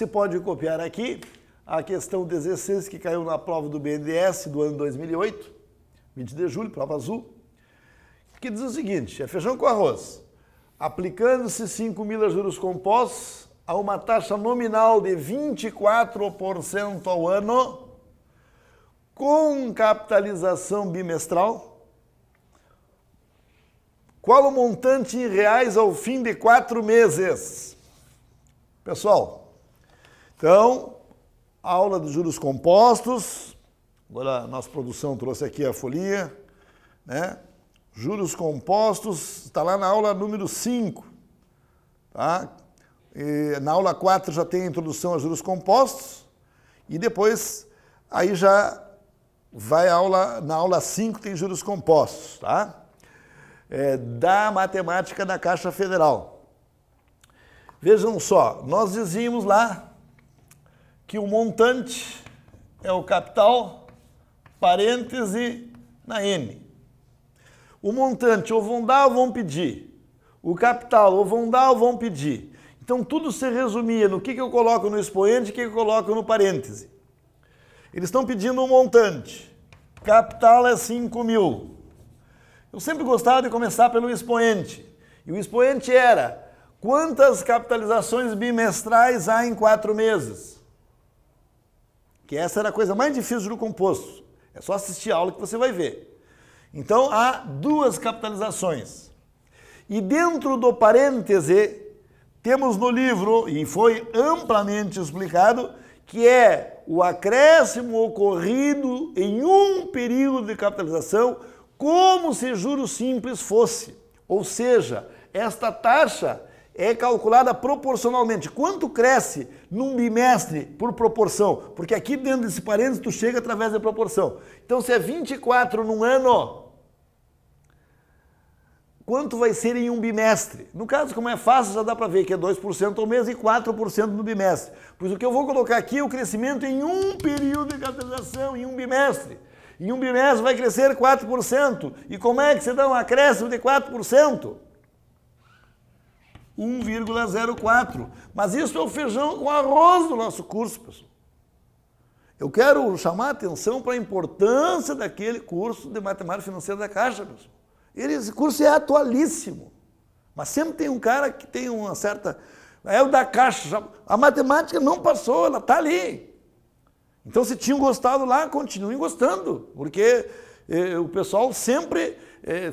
se pode copiar aqui a questão 16 que caiu na prova do BNDES do ano 2008, 20 de julho, prova azul, que diz o seguinte: é feijão com arroz. Aplicando-se 5.000 a juros compostos a uma taxa nominal de 24% ao ano, com capitalização bimestral, qual o montante em reais ao fim de 4 meses? Pessoal, então, aula dos juros compostos, agora a nossa produção trouxe aqui a folhinha, né? Juros compostos, está lá na aula número 5, tá? E na aula 4 já tem a introdução a juros compostos, e depois aí já vai na aula 5 tem juros compostos, tá? Da matemática da Caixa Federal. Vejam só, nós dizíamos lá que o montante é o capital, parêntese na N. O montante ou vão dar ou vão pedir. O capital ou vão dar ou vão pedir. Então tudo se resumia no que eu coloco no expoente e o que eu coloco no parêntese. Eles estão pedindo um montante. Capital é 5.000. Eu sempre gostava de começar pelo expoente. E o expoente era: quantas capitalizações bimestrais há em 4 meses? Que essa era a coisa mais difícil do composto. É só assistir a aula que você vai ver. Então, há 2 capitalizações. E dentro do parêntese, temos no livro, e foi amplamente explicado, que é o acréscimo ocorrido em um período de capitalização, como se juros simples fosse. Ou seja, esta taxa é calculada proporcionalmente. Quanto cresce num bimestre por proporção? Porque aqui dentro desse parênteses tu chega através da proporção. Então, se é 24 num ano, quanto vai ser em um bimestre? No caso, como é fácil, já dá para ver que é 2% ao mês e 4% no bimestre. Pois o que eu vou colocar aqui é o crescimento em um período de capitalização, em um bimestre. Em um bimestre vai crescer 4%. E como é que você dá um acréscimo de 4%? 1,04. Mas isso é o feijão com arroz do nosso curso, pessoal. Eu quero chamar a atenção para a importância daquele curso de matemática financeira da Caixa, pessoal. Esse curso é atualíssimo. Mas sempre tem um cara que tem uma certa... É o da Caixa. A matemática não passou, ela está ali. Então, se tinham gostado lá, continuem gostando. Porque o pessoal sempre...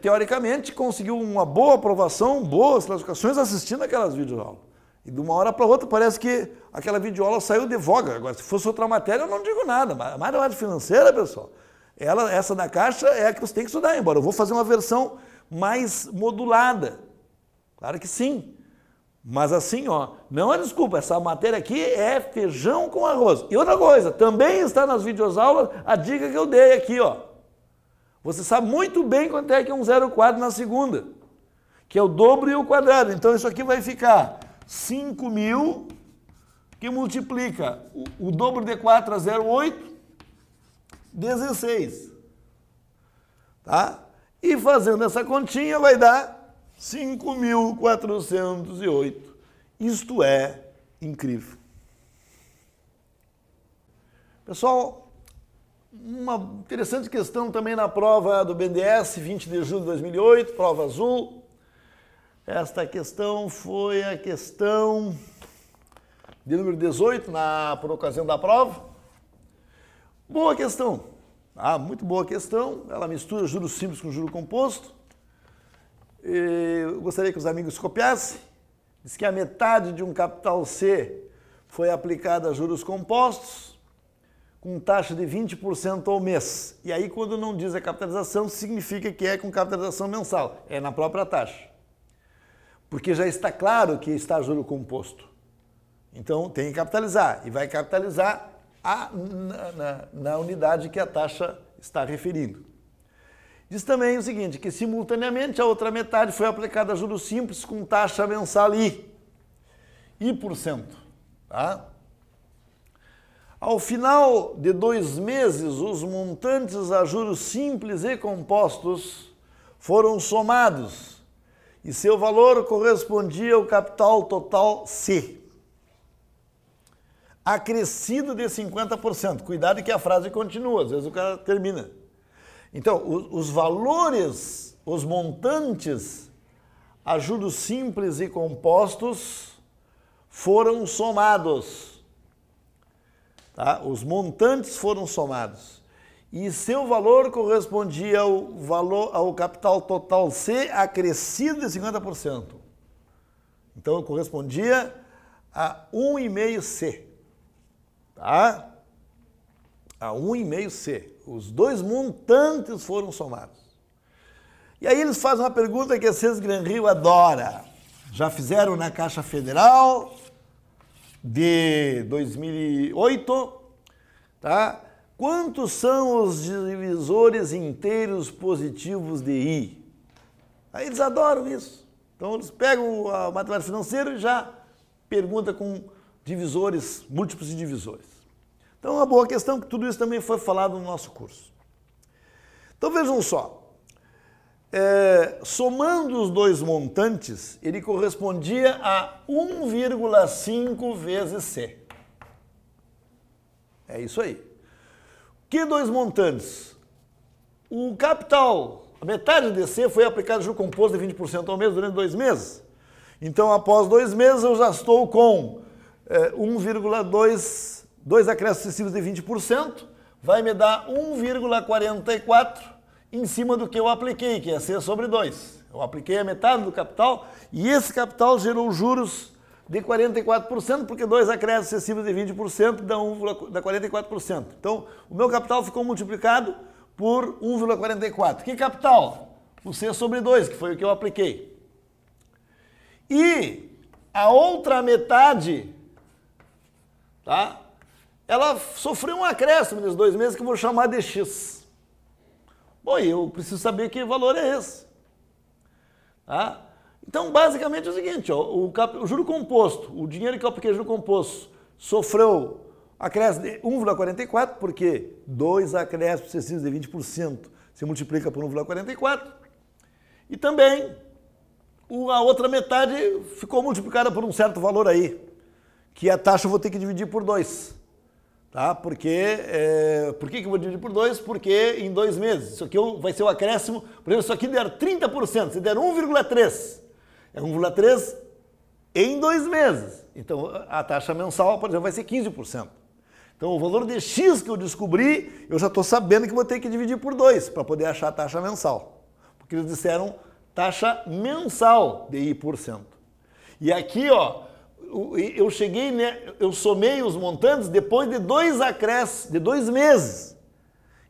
teoricamente, conseguiu uma boa aprovação, boas classificações assistindo aquelas videoaulas. E de uma hora para outra parece que aquela videoaula saiu de voga. Agora, se fosse outra matéria, eu não digo nada. Mas a matemática financeira, pessoal, essa da Caixa é a que você tem que estudar. Embora eu vou fazer uma versão mais modulada. Claro que sim. Mas assim, ó, não é desculpa, essa matéria aqui é feijão com arroz. E outra coisa, também está nas videoaulas a dica que eu dei aqui, ó. Você sabe muito bem quanto é que é um 0,4 na segunda, que é o dobro e o quadrado. Então, isso aqui vai ficar 5.000, que multiplica o dobro de 4 a 0,8, 16. Tá? E fazendo essa continha vai dar 5.408. Isto é incrível. Pessoal, uma interessante questão também na prova do BNDES, 20 de julho de 2008, prova azul. Esta questão foi a questão de número 18, por ocasião da prova. Boa questão, muito boa questão. Ela mistura juros simples com juro composto. Eu gostaria que os amigos copiassem. Diz que a metade de um capital C foi aplicada a juros compostos, com taxa de 20% ao mês. E aí, quando não diz a capitalização, significa que é com capitalização mensal. É na própria taxa. Porque já está claro que está juro composto. Então, tem que capitalizar. E vai capitalizar na unidade que a taxa está referindo. Diz também o seguinte, que simultaneamente a outra metade foi aplicada a juros simples com taxa mensal I%. Tá? Ao final de 2 meses, os montantes a juros simples e compostos foram somados e seu valor correspondia ao capital total C. acrescido de 50%. Cuidado que a frase continua, às vezes o cara termina. Então, os valores, os montantes a juros simples e compostos foram somados. Tá? Os montantes foram somados. E seu valor correspondia ao capital total C acrescido de 50%. Então, correspondia a 1,5C. Tá? A 1,5C. Os dois montantes foram somados. E aí eles fazem uma pergunta que a CES Gran Rio adora. Já fizeram na Caixa Federal de 2008, tá? Quantos são os divisores inteiros positivos de I? Aí eles adoram isso. Então eles pegam a matemática financeira e já perguntam com divisores, múltiplos de divisores. Então é uma boa questão que tudo isso também foi falado no nosso curso. Então vejam só. Somando os dois montantes, ele correspondia a 1,5 vezes C. É isso aí. Que dois montantes? O capital, a metade de C foi aplicado juro composto de 20% ao mês durante 2 meses. Então, após 2 meses, eu já estou com 1,2, 2 acréscimos sucessivos de 20%, vai me dar 1,44 em cima do que eu apliquei, que é C sobre 2. Eu apliquei a metade do capital e esse capital gerou juros de 44%, porque 2 acréscimos sucessivos de 20% dá 44%. Então, o meu capital ficou multiplicado por 1,44. Que capital? O C sobre 2, que foi o que eu apliquei. E a outra metade, tá? Ela sofreu um acréscimo nesses 2 meses que eu vou chamar de X. Bom, eu preciso saber que valor é esse. Tá? Então, basicamente é o seguinte, ó, o juro composto, o dinheiro que eu apliquei juro composto, sofreu acréscimo de 1,44, porque 2 acréscimos sucessivos de 20% se multiplica por 1,44. E também a outra metade ficou multiplicada por um certo valor aí, que a taxa eu vou ter que dividir por 2. Tá? Por que eu vou dividir por 2? Porque em 2 meses, isso aqui vai ser o acréscimo, por exemplo, isso aqui der 30%, se der 1,3, é 1,3 em 2 meses. Então, a taxa mensal, por exemplo, vai ser 15%. Então, o valor de X que eu descobri, eu já estou sabendo que vou ter que dividir por 2 para poder achar a taxa mensal. Porque eles disseram taxa mensal de I%. E aqui, ó, eu somei os montantes depois de 2 acréscimos, de 2 meses.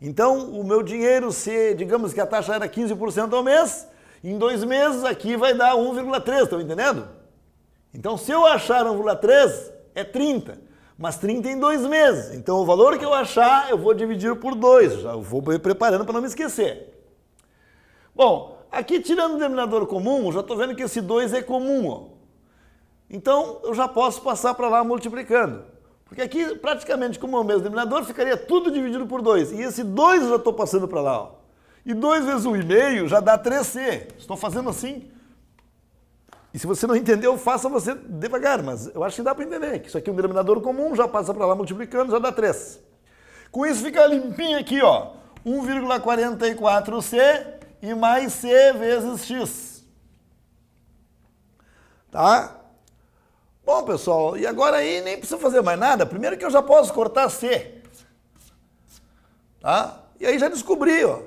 Então, o meu dinheiro, se digamos que a taxa era 15% ao mês, em 2 meses aqui vai dar 1,3, estão entendendo? Então, se eu achar 1,3, é 30, mas 30 em 2 meses. Então, o valor que eu achar, eu vou dividir por 2, já vou me preparando para não me esquecer. Bom, aqui tirando o denominador comum, eu já estou vendo que esse 2 é comum, ó. Então, eu já posso passar para lá multiplicando. Porque aqui, praticamente, como é o mesmo denominador, ficaria tudo dividido por 2. E esse 2 eu já estou passando para lá. Ó. E 2 vezes 1,5 já dá 3C. Estou fazendo assim. E se você não entendeu, faça você devagar. Mas eu acho que dá para entender. Que isso aqui é um denominador comum, já passa para lá multiplicando, já dá 3. Com isso fica limpinho aqui, ó. 1,44C e mais C vezes X. Tá? Bom, pessoal, e agora aí nem precisa fazer mais nada. Primeiro que eu já posso cortar C. Tá? E aí já descobri, ó.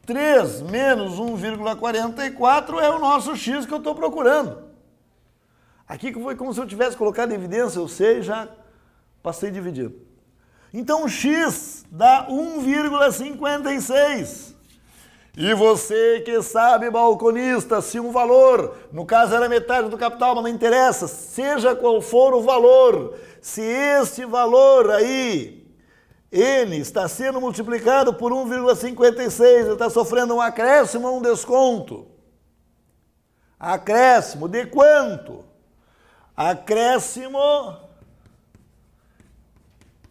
3 menos 1,44 é o nosso X que eu estou procurando. Aqui foi como se eu tivesse colocado em evidência o C e já passei dividido. Então, X dá 1,56. E você que sabe, balconista, se um valor, no caso era metade do capital, mas não interessa, seja qual for o valor, se esse valor aí, N, está sendo multiplicado por 1,56, ele está sofrendo um acréscimo ou um desconto. Acréscimo de quanto? Acréscimo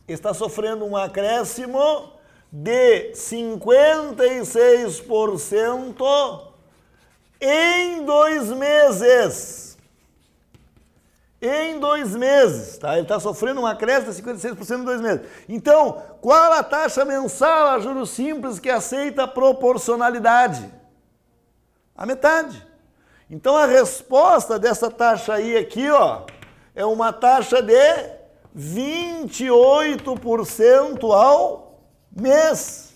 está sofrendo um acréscimo de 56% em 2 meses. em 2 meses, tá? Ele está sofrendo um acréscimo de 56% em 2 meses. Então, qual a taxa mensal a juros simples que aceita a proporcionalidade? A metade. Então, a resposta dessa taxa aí aqui, ó, é uma taxa de 28% ao mês.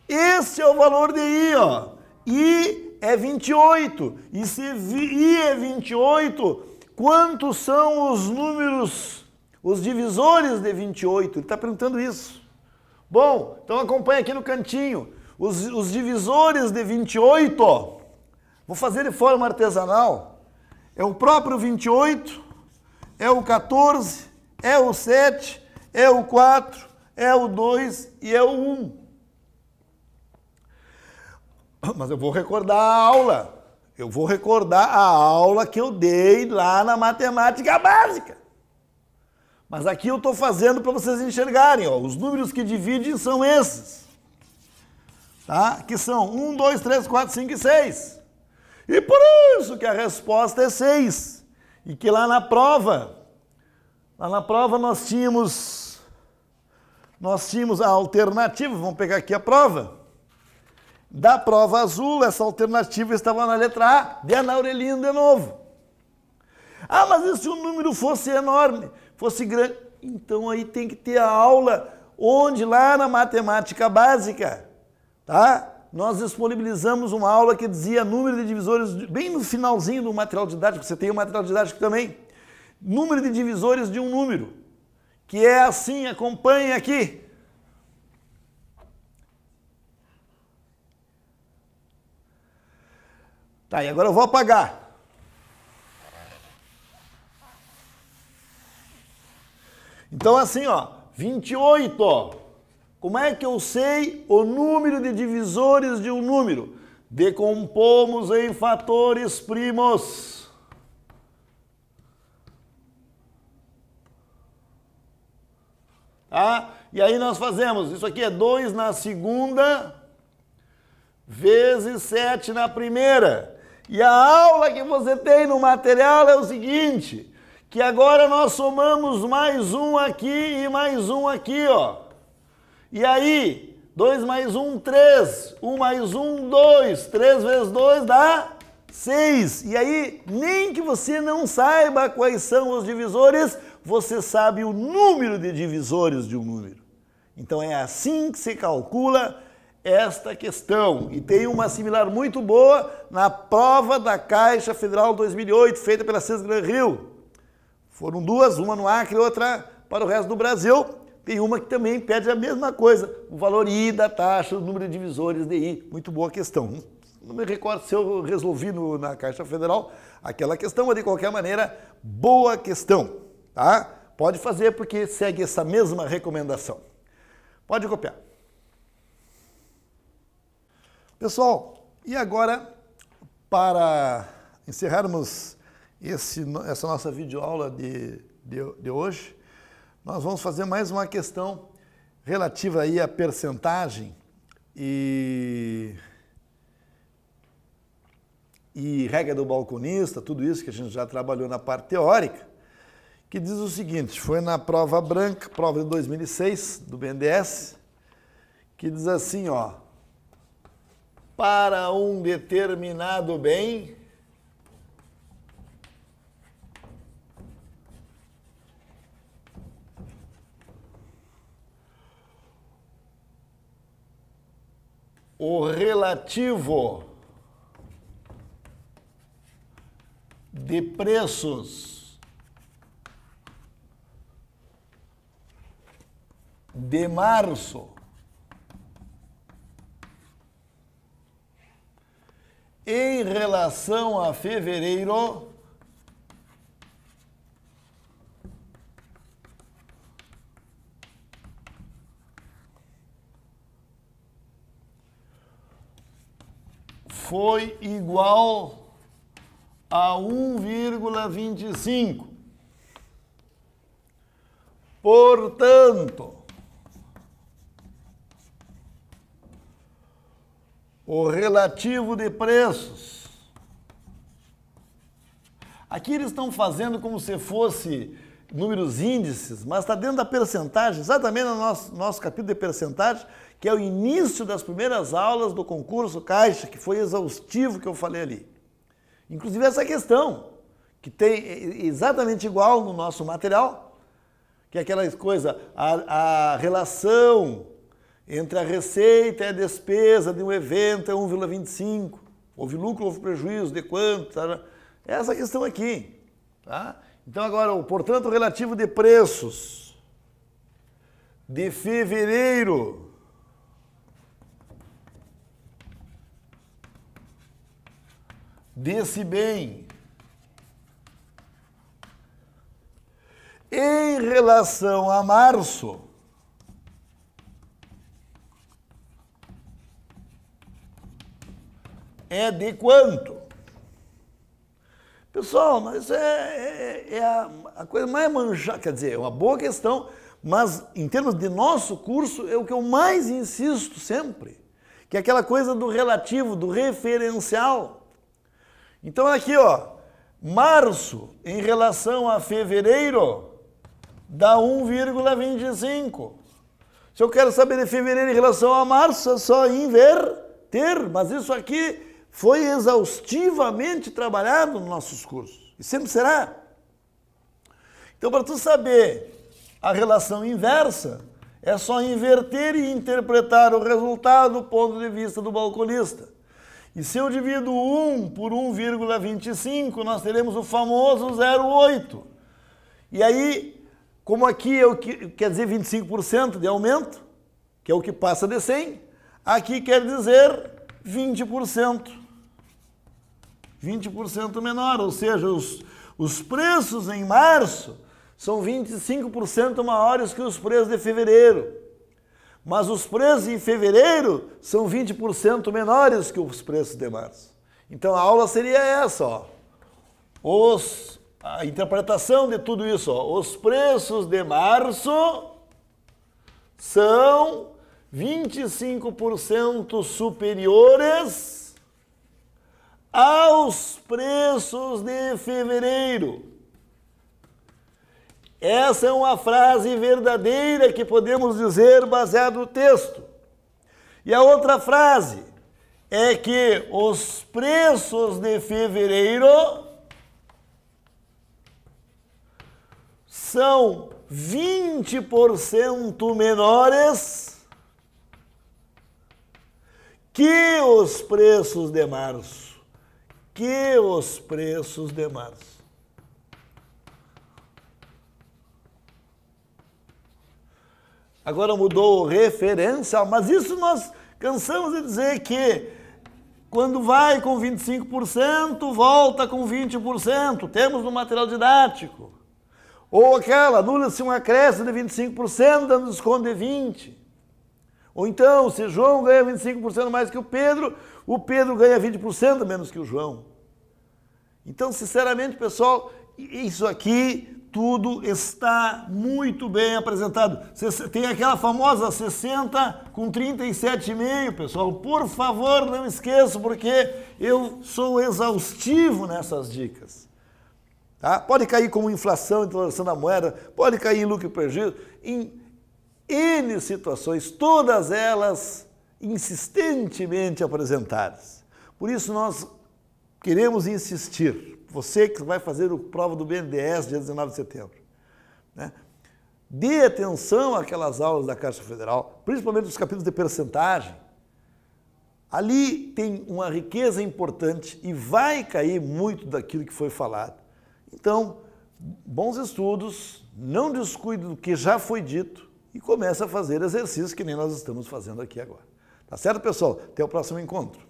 Esse é o valor de I, ó. I é 28. E se I é 28, quantos são os números, os divisores de 28? Ele está perguntando isso. Bom, então acompanha aqui no cantinho. Os divisores de 28, ó, vou fazer de forma artesanal. É o próprio 28, é o 14, é o 7, é o 4, é o 2 e é o 1. Mas eu vou recordar a aula. Eu vou recordar a aula que eu dei lá na matemática básica. Mas aqui eu estou fazendo para vocês enxergarem. Ó, os números que dividem são esses. Tá? Que são 1, 2, 3, 4, 5 e 6. E por isso que a resposta é 6. E que lá na prova nós tínhamos a alternativa. Vamos pegar aqui a prova. Da prova azul, essa alternativa estava na letra A, de Ana Aurelino de novo. Ah, mas e se o número fosse enorme, fosse grande? Então aí tem que ter a aula onde lá na matemática básica, tá? Nós disponibilizamos uma aula que dizia número de divisores, bem no finalzinho do material didático, você tem o material didático também. Número de divisores de um número, que é assim, acompanhe aqui. Tá, e agora eu vou apagar. Então assim, ó, 28, ó. Como é que eu sei o número de divisores de um número? Decompomos em fatores primos. Tá? E aí nós fazemos, isso aqui é 2 na segunda vezes 7 na primeira. E a aula que você tem no material é o seguinte, que agora nós somamos mais um aqui e mais um aqui, ó. E aí, 2 mais 1, 3. 1 mais 1, 2. 3 vezes 2 dá 6. E aí, nem que você não saiba quais são os divisores, você sabe o número de divisores de um número. Então é assim que se calcula esta questão. E tem uma similar muito boa na prova da Caixa Federal 2008, feita pela Sesgran Rio. Foram 2, uma no Acre e outra para o resto do Brasil. Tem uma que também pede a mesma coisa, o valor I da taxa, o número de divisores de I. Muito boa questão. Não me recordo se eu resolvi na Caixa Federal aquela questão, mas de qualquer maneira, boa questão. Tá? Pode fazer porque segue essa mesma recomendação. Pode copiar. Pessoal, e agora, para encerrarmos essa nossa videoaula de hoje, nós vamos fazer mais uma questão relativa aí à percentagem e regra do balconista, tudo isso que a gente já trabalhou na parte teórica, que diz o seguinte, foi na prova branca, prova de 2006, do BNDES, que diz assim, ó, para um determinado bem, o relativo de preços de março em relação a fevereiro foi igual a 1,25. Portanto, o relativo de preços. Aqui eles estão fazendo como se fosse números índices, mas está dentro da percentagem, exatamente no nosso capítulo de percentagem, que é o início das primeiras aulas do concurso Caixa, que foi exaustivo que eu falei ali. Inclusive essa questão, que tem exatamente igual no nosso material, que é aquela coisa, a relação entre a receita e a despesa de um evento é 1,25. Houve lucro, houve prejuízo, de quanto? Tá? Essa questão aqui. Tá? Então agora, portanto, o relativo de preços de fevereiro desse bem em relação a março é de quanto? Pessoal, mas é a coisa mais manjada, quer dizer, é uma boa questão, mas em termos de nosso curso é o que eu mais insisto sempre, que é aquela coisa do relativo, do referencial. Então aqui, ó, março em relação a fevereiro dá 1,25. Se eu quero saber de fevereiro em relação a março, é só inverter, mas isso aqui foi exaustivamente trabalhado nos nossos cursos, e sempre será. Então, para tu saber a relação inversa, é só inverter e interpretar o resultado do ponto de vista do balconista. E se eu divido 1 por 1,25, nós teremos o famoso 0,8. E aí, como aqui é o que quer dizer 25% de aumento, que é o que passa de 100, aqui quer dizer 20%. 20% menor, ou seja, os preços em março são 25% maiores que os preços de fevereiro. Mas os preços em fevereiro são 20% menores que os preços de março. Então a aula seria essa, ó. A interpretação de tudo isso, ó. Os preços de março são 25% superiores aos preços de fevereiro. Essa é uma frase verdadeira que podemos dizer baseado no texto. E a outra frase é que os preços de fevereiro são 20% menores que os preços de março. Agora mudou o referencial, mas isso nós cansamos de dizer que quando vai com 25%, volta com 20%. Temos no material didático. Ou aquela, anula-se um acréscimo de 25%, dando desconto de 20%. Ou então, se João ganha 25% mais que o Pedro ganha 20% menos que o João. Então, sinceramente, pessoal, isso aqui tudo está muito bem apresentado. Tem aquela famosa 60 com 37,5, pessoal. Por favor, não esqueça, porque eu sou exaustivo nessas dicas. Tá? Pode cair como inflação, valorização da moeda, pode cair em lucro e prejuízo, em N situações, todas elas insistentemente apresentadas. Por isso nós queremos insistir, você que vai fazer a prova do BNDES dia 19 de setembro, né? Dê atenção àquelas aulas da Caixa Federal, principalmente os capítulos de percentagem. Ali tem uma riqueza importante e vai cair muito daquilo que foi falado. Então, bons estudos, não descuide do que já foi dito e comece a fazer exercícios que nem nós estamos fazendo aqui agora. Tá certo, pessoal? Até o próximo encontro.